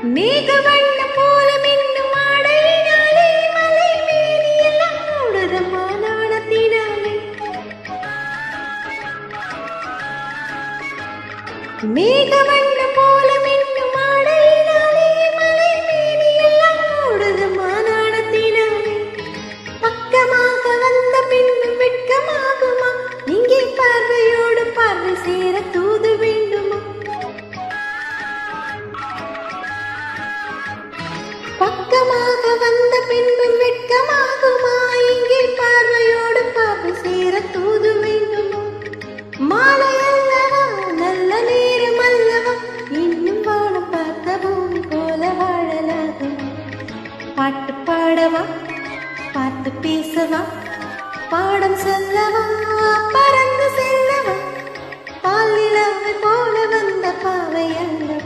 மேகவண்ண போல மின்னும் ஆடையினாலே மலை மேனியெல்லாம் மூடுதம்மா நாணத்தினாலே. மேகவண்ண போல மின்னும் ஆடையினாலே மலை மேனியெல்லாம் மூடுதம்மா நாணத்தினாலே. பக்கமாக வந்த பின்னும் வெட்கமாகுமா? இங்கே பார்வையோடு பார்வை சேர தூது வேண்டுமா? பக்கமாக வந்த பின்பும் வெட்கமாகுமா? இங்கே பார்வையோடு பார்வை சேர தூது வேண்டுமா? மாலை அல்லவா, நல்ல நேரம் அல்லவா, இன்னும் வானம் பார்த்த பூமி போல வாழலாகும். பாட்டு பாடவா, பார்த்து பேசவா, பாடம் சொல்லவா, பறந்து செல்லவா, பால் நிலவை போல வந்த பாவை அல்ல.